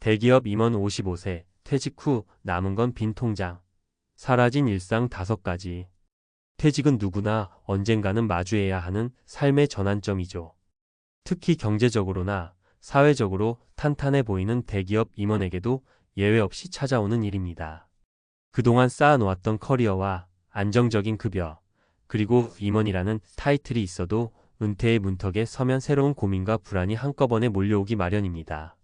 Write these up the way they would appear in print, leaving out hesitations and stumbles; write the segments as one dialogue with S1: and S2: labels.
S1: 대기업 임원 55세, 퇴직 후 남은 건 빈 통장. 사라진 일상 5가지. 퇴직은 누구나 언젠가는 마주해야 하는 삶의 전환점이죠. 특히 경제적으로나 사회적으로 탄탄해 보이는 대기업 임원에게도 예외 없이 찾아오는 일입니다. 그동안 쌓아놓았던 커리어와 안정적인 급여, 그리고 임원이라는 타이틀이 있어도 은퇴의 문턱에 서면 새로운 고민과 불안이 한꺼번에 몰려오기 마련입니다.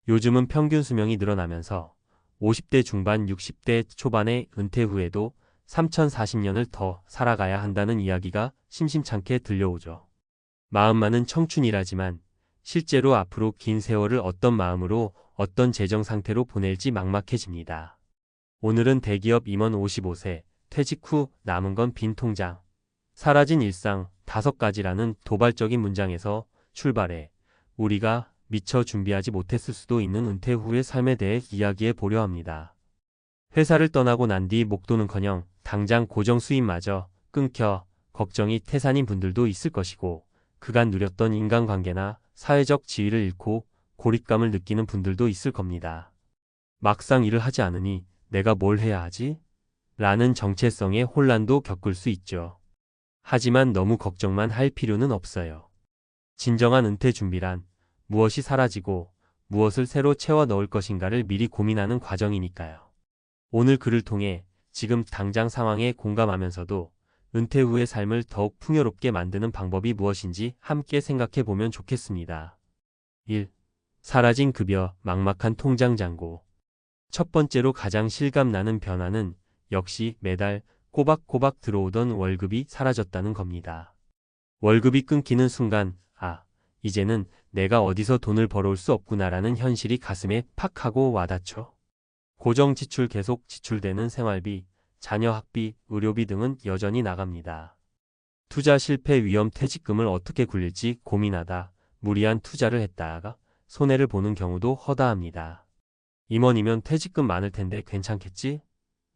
S1: 요즘은 평균 수명이 늘어나면서 50대 중반 60대 초반의 은퇴 후에도 3040년을 더 살아가야 한다는 이야기가 심심찮게 들려오죠. 마음만은 청춘이라지만 실제로 앞으로 긴 세월을 어떤 마음으로 어떤 재정 상태로 보낼지 막막해집니다. 오늘은 대기업 임원 55세, 퇴직 후 남은 건 빈 통장. 사라진 일상 5가지라는 도발적인 문장에서 출발해 우리가 미처 준비하지 못했을 수도 있는 은퇴 후의 삶에 대해 이야기해 보려 합니다. 회사를 떠나고 난 뒤 목돈은커녕 당장 고정 수입마저 끊겨 걱정이 태산인 분들도 있을 것이고, 그간 누렸던 인간관계나 사회적 지위를 잃고 고립감을 느끼는 분들도 있을 겁니다. 막상 일을 하지 않으니 내가 뭘 해야 하지? 라는 정체성의 혼란도 겪을 수 있죠. 하지만 너무 걱정만 할 필요는 없어요. 진정한 은퇴 준비란 무엇이 사라지고 무엇을 새로 채워 넣을 것인가를 미리 고민하는 과정이니까요. 오늘 글을 통해 지금 당장 상황에 공감하면서도 은퇴 후의 삶을 더욱 풍요롭게 만드는 방법이 무엇인지 함께 생각해 보면 좋겠습니다. 1. 사라진 급여, 막막한 통장 잔고. 첫 번째로 가장 실감나는 변화는 역시 매달 꼬박꼬박 들어오던 월급이 사라졌다는 겁니다. 월급이 끊기는 순간, 이제는 내가 어디서 돈을 벌어올 수 없구나라는 현실이 가슴에 팍 하고 와닿죠. 고정 지출 계속 지출되는 생활비, 자녀 학비, 의료비 등은 여전히 나갑니다. 투자 실패 위험 퇴직금을 어떻게 굴릴지 고민하다 무리한 투자를 했다가 손해를 보는 경우도 허다합니다. 임원이면 퇴직금 많을 텐데 괜찮겠지?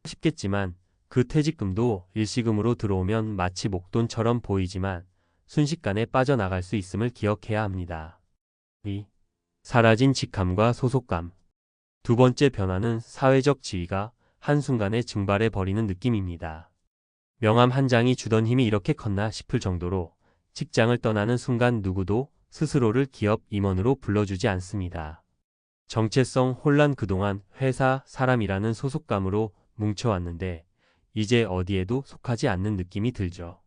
S1: 싶겠지만 그 퇴직금도 일시금으로 들어오면 마치 목돈처럼 보이지만 순식간에 빠져나갈 수 있음을 기억해야 합니다. 2. 사라진 직함과 소속감. 두 번째 변화는 사회적 지위가 한순간에 증발해 버리는 느낌입니다. 명함 한 장이 주던 힘이 이렇게 컸나 싶을 정도로 직장을 떠나는 순간 누구도 스스로를 기업 임원으로 불러주지 않습니다. 정체성 혼란. 그동안 회사 사람이라는 소속감으로 뭉쳐왔는데 이제 어디에도 속하지 않는 느낌이 들죠.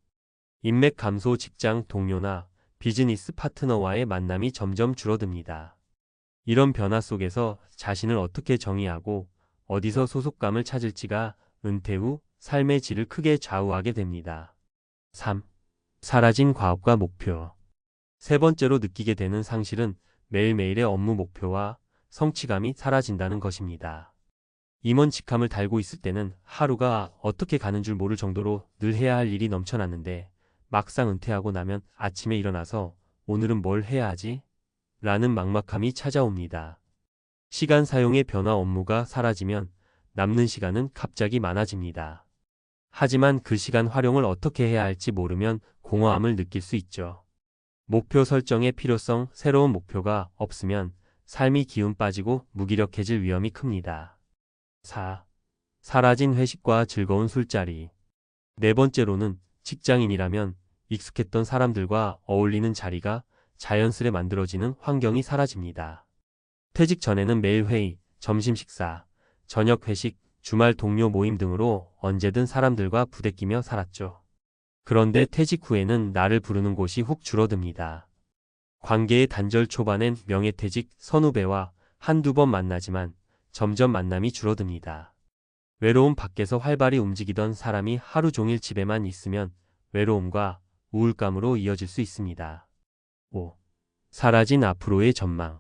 S1: 인맥 감소, 직장 동료나 비즈니스 파트너와의 만남이 점점 줄어듭니다. 이런 변화 속에서 자신을 어떻게 정의하고 어디서 소속감을 찾을지가 은퇴 후 삶의 질을 크게 좌우하게 됩니다. 3. 사라진 과업과 목표. 세 번째로 느끼게 되는 상실은 매일매일의 업무 목표와 성취감이 사라진다는 것입니다. 임원 직함을 달고 있을 때는 하루가 어떻게 가는 줄 모를 정도로 늘 해야 할 일이 넘쳐났는데 막상 은퇴하고 나면 아침에 일어나서 오늘은 뭘 해야 하지? 라는 막막함이 찾아옵니다. 시간 사용의 변화. 업무가 사라지면 남는 시간은 갑자기 많아집니다. 하지만 그 시간 활용을 어떻게 해야 할지 모르면 공허함을 느낄 수 있죠. 목표 설정의 필요성. 새로운 목표가 없으면 삶이 기운 빠지고 무기력해질 위험이 큽니다. 4. 사라진 회식과 즐거운 술자리. 네 번째로는 직장인이라면 익숙했던 사람들과 어울리는 자리가 자연스레 만들어지는 환경이 사라집니다. 퇴직 전에는 매일 회의, 점심 식사, 저녁 회식, 주말 동료 모임 등으로 언제든 사람들과 부대끼며 살았죠. 그런데 퇴직 후에는 나를 부르는 곳이 훅 줄어듭니다. 관계의 단절. 초반엔 명예퇴직 선후배와 한두 번 만나지만 점점 만남이 줄어듭니다. 외로움. 밖에서 활발히 움직이던 사람이 하루 종일 집에만 있으면 외로움과 우울감으로 이어질 수 있습니다. 5. 사라진 앞으로의 전망.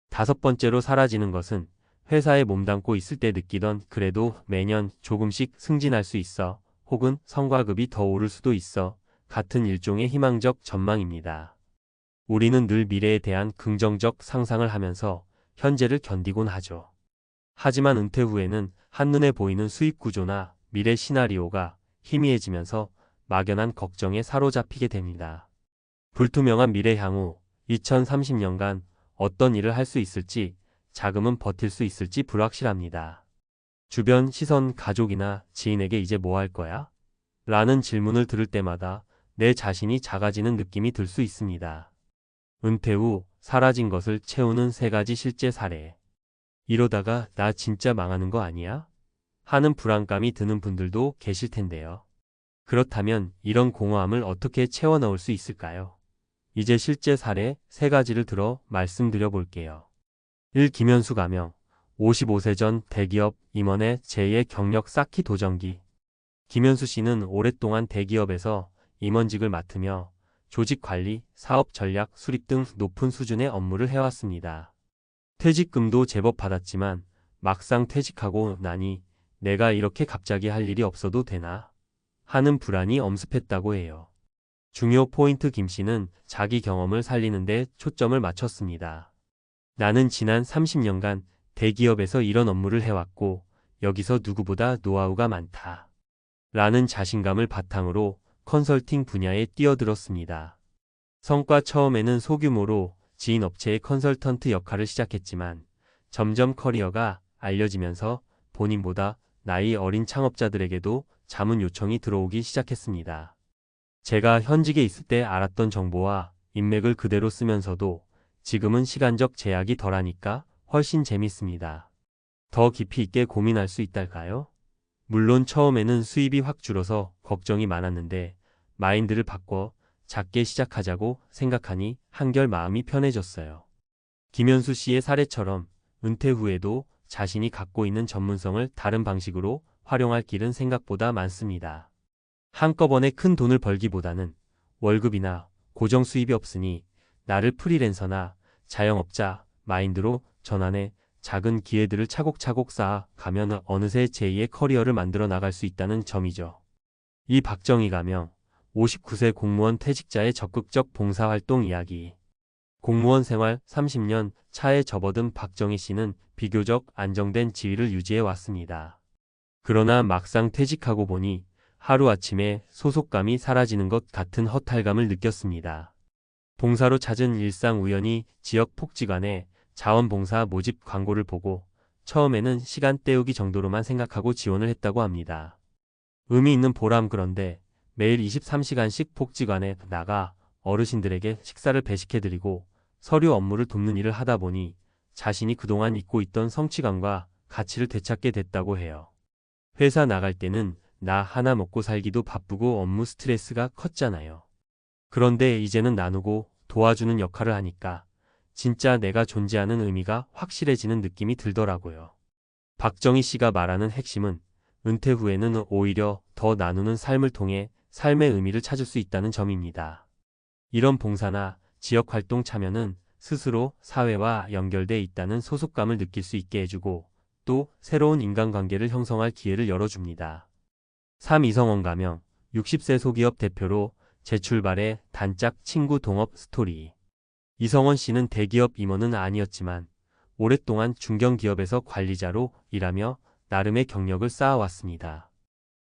S1: 다섯 번째로 사라지는 것은 회사에 몸담고 있을 때 느끼던 그래도 매년 조금씩 승진할 수 있어 혹은 성과급이 더 오를 수도 있어 같은 일종의 희망적 전망입니다. 우리는 늘 미래에 대한 긍정적 상상을 하면서 현재를 견디곤 하죠. 하지만 은퇴 후에는 한눈에 보이는 수입 구조나 미래 시나리오가 희미해지면서 막연한 걱정에 사로잡히게 됩니다. 불투명한 미래. 향후 2030년간 어떤 일을 할 수 있을지 자금은 버틸 수 있을지 불확실합니다. 주변 시선, 가족이나 지인에게 이제 뭐 할 거야? 라는 질문을 들을 때마다 내 자신이 작아지는 느낌이 들 수 있습니다. 은퇴 후 사라진 것을 채우는 3가지 실제 사례. 이러다가 나 진짜 망하는 거 아니야? 하는 불안감이 드는 분들도 계실 텐데요. 그렇다면 이런 공허함을 어떻게 채워 넣을 수 있을까요? 이제 실제 사례 3가지를 들어 말씀드려 볼게요. 1. 김현수 가명. 55세 전 대기업 임원의 제2의 경력 쌓기 도전기. 김현수 씨는 오랫동안 대기업에서 임원직을 맡으며 조직 관리, 사업 전략, 수립 등 높은 수준의 업무를 해왔습니다. 퇴직금도 제법 받았지만 막상 퇴직하고 나니 내가 이렇게 갑자기 할 일이 없어도 되나? 하는 불안이 엄습했다고 해요. 중요 포인트 김 씨는 자기 경험을 살리는 데 초점을 맞췄습니다. 나는 지난 30년간 대기업에서 이런 업무를 해왔고 여기서 누구보다 노하우가 많다. 라는 자신감을 바탕으로 컨설팅 분야에 뛰어들었습니다. 성과 처음에는 소규모로 지인 업체의 컨설턴트 역할을 시작했지만 점점 커리어가 알려지면서 본인보다 나이 어린 창업자들에게도 자문 요청이 들어오기 시작했습니다. 제가 현직에 있을 때 알았던 정보와 인맥을 그대로 쓰면서도 지금은 시간적 제약이 덜하니까 훨씬 재밌습니다. 더 깊이 있게 고민할 수 있달까요? 물론 처음에는 수입이 확 줄어서 걱정이 많았는데 마인드를 바꿔 작게 시작하자고 생각하니 한결 마음이 편해졌어요. 김현수 씨의 사례처럼 은퇴 후에도 자신이 갖고 있는 전문성을 다른 방식으로 활용할 길은 생각보다 많습니다. 한꺼번에 큰 돈을 벌기보다는 월급이나 고정 수입이 없으니 나를 프리랜서나 자영업자 마인드로 전환해 작은 기회들을 차곡차곡 쌓아 가면 어느새 제2의 커리어를 만들어 나갈 수 있다는 점이죠. 이 박정희 가명. 59세 공무원 퇴직자의 적극적 봉사활동 이야기. 공무원 생활 30년 차에 접어든 박정희 씨는 비교적 안정된 지위를 유지해 왔습니다. 그러나 막상 퇴직하고 보니 하루아침에 소속감이 사라지는 것 같은 허탈감을 느꼈습니다. 봉사로 찾은 일상 우연히 지역 복지관에 자원봉사 모집 광고를 보고 처음에는 시간 때우기 정도로만 생각하고 지원을 했다고 합니다. 의미 있는 보람. 그런데 매일 23시간씩 복지관에 나가 어르신들에게 식사를 배식해드리고 서류 업무를 돕는 일을 하다 보니 자신이 그동안 잊고 있던 성취감과 가치를 되찾게 됐다고 해요. 회사 나갈 때는 나 하나 먹고 살기도 바쁘고 업무 스트레스가 컸잖아요. 그런데 이제는 나누고 도와주는 역할을 하니까 진짜 내가 존재하는 의미가 확실해지는 느낌이 들더라고요. 박정희 씨가 말하는 핵심은 은퇴 후에는 오히려 더 나누는 삶을 통해 삶의 의미를 찾을 수 있다는 점입니다. 이런 봉사나 지역활동 참여는 스스로 사회와 연결돼 있다는 소속감을 느낄 수 있게 해주고 또 새로운 인간관계를 형성할 기회를 열어줍니다. 3. 이성원 가명. 60세 소기업 대표로 재출발의 단짝 친구 동업 스토리. 이성원 씨는 대기업 임원은 아니었지만 오랫동안 중견기업에서 관리자로 일하며 나름의 경력을 쌓아왔습니다.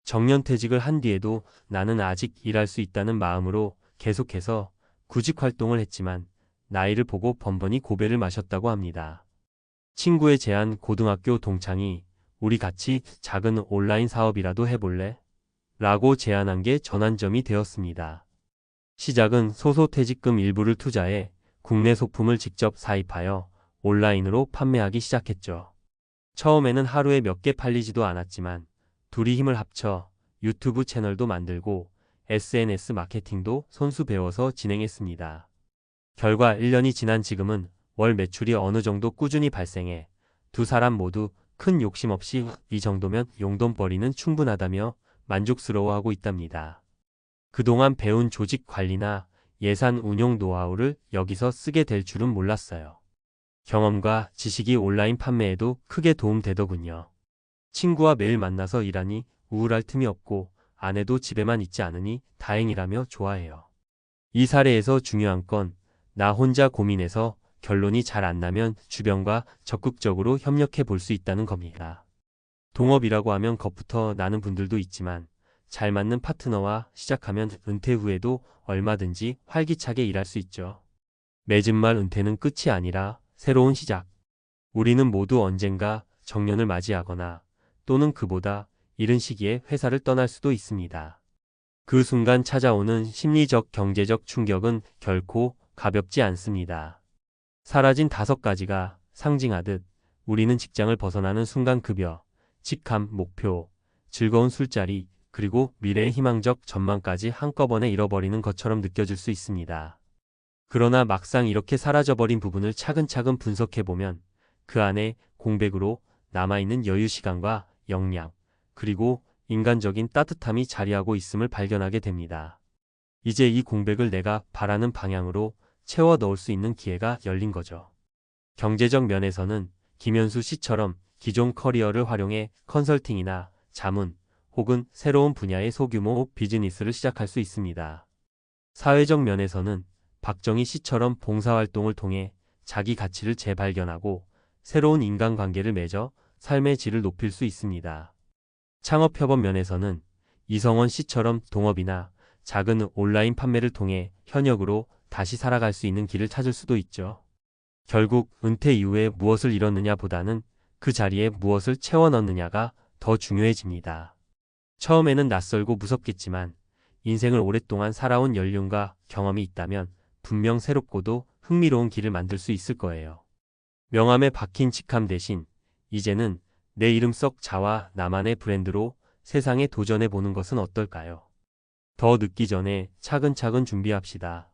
S1: 정년퇴직을 한 뒤에도 나는 아직 일할 수 있다는 마음으로 계속해서 구직 활동을 했지만 나이를 보고 번번이 고배를 마셨다고 합니다. 친구의 제안. 고등학교 동창이 우리 같이 작은 온라인 사업이라도 해볼래? 라고 제안한 게 전환점이 되었습니다. 시작은 소소퇴직금 일부를 투자해 국내 소품을 직접 사입하여 온라인으로 판매하기 시작했죠. 처음에는 하루에 몇 개 팔리지도 않았지만 둘이 힘을 합쳐 유튜브 채널도 만들고 SNS 마케팅도 손수 배워서 진행했습니다. 결과 1년이 지난 지금은 월 매출이 어느 정도 꾸준히 발생해 두 사람 모두 큰 욕심 없이 이 정도면 용돈벌이는 충분하다며 만족스러워하고 있답니다. 그동안 배운 조직 관리나 예산 운용 노하우를 여기서 쓰게 될 줄은 몰랐어요. 경험과 지식이 온라인 판매에도 크게 도움되더군요. 친구와 매일 만나서 일하니 우울할 틈이 없고 아내도 집에만 있지 않으니 다행이라며 좋아해요. 이 사례에서 중요한 건 나 혼자 고민해서 결론이 잘 안 나면 주변과 적극적으로 협력해 볼 수 있다는 겁니다. 동업이라고 하면 겁부터 나는 분들도 있지만 잘 맞는 파트너와 시작하면 은퇴 후에도 얼마든지 활기차게 일할 수 있죠. 맺은 말 은퇴는 끝이 아니라 새로운 시작. 우리는 모두 언젠가 정년을 맞이하거나 또는 그보다 이른 시기에 회사를 떠날 수도 있습니다. 그 순간 찾아오는 심리적, 경제적 충격은 결코 가볍지 않습니다. 사라진 5가지가 상징하듯 우리는 직장을 벗어나는 순간 급여, 직함, 목표, 즐거운 술자리, 그리고 미래의 희망적 전망까지 한꺼번에 잃어버리는 것처럼 느껴질 수 있습니다. 그러나 막상 이렇게 사라져버린 부분을 차근차근 분석해보면 그 안에 공백으로 남아있는 여유, 시간과 역량, 그리고 인간적인 따뜻함이 자리하고 있음을 발견하게 됩니다. 이제 이 공백을 내가 바라는 방향으로 채워 넣을 수 있는 기회가 열린 거죠. 경제적 면에서는 김현수 씨처럼 기존 커리어를 활용해 컨설팅이나 자문 혹은 새로운 분야의 소규모 비즈니스를 시작할 수 있습니다. 사회적 면에서는 박정희 씨처럼 봉사활동을 통해 자기 가치를 재발견하고 새로운 인간관계를 맺어 삶의 질을 높일 수 있습니다. 창업협업 면에서는 이성원 씨처럼 동업이나 작은 온라인 판매를 통해 현역으로 다시 살아갈 수 있는 길을 찾을 수도 있죠. 결국 은퇴 이후에 무엇을 잃었느냐 보다는 그 자리에 무엇을 채워 넣느냐가 더 중요해집니다. 처음에는 낯설고 무섭겠지만 인생을 오랫동안 살아온 연륜과 경험이 있다면 분명 새롭고도 흥미로운 길을 만들 수 있을 거예요. 명함에 박힌 직함 대신 이제는 내 이름 속 자와 나만의 브랜드로 세상에 도전해 보는 것은 어떨까요? 더 늦기 전에 차근차근 준비합시다.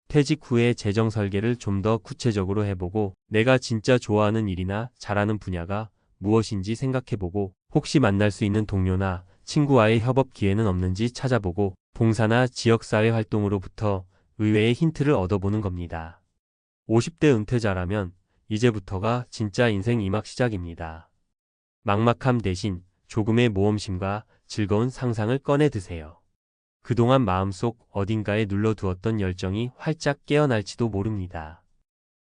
S1: 퇴직 후에 재정 설계를 좀 더 구체적으로 해보고 내가 진짜 좋아하는 일이나 잘하는 분야가 무엇인지 생각해보고 혹시 만날 수 있는 동료나 친구와의 협업 기회는 없는지 찾아보고 봉사나 지역사회 활동으로부터 의외의 힌트를 얻어보는 겁니다. 50대 은퇴자라면 이제부터가 진짜 인생 2막 시작입니다. 막막함 대신 조금의 모험심과 즐거운 상상을 꺼내 드세요. 그동안 마음속 어딘가에 눌러두었던 열정이 활짝 깨어날지도 모릅니다.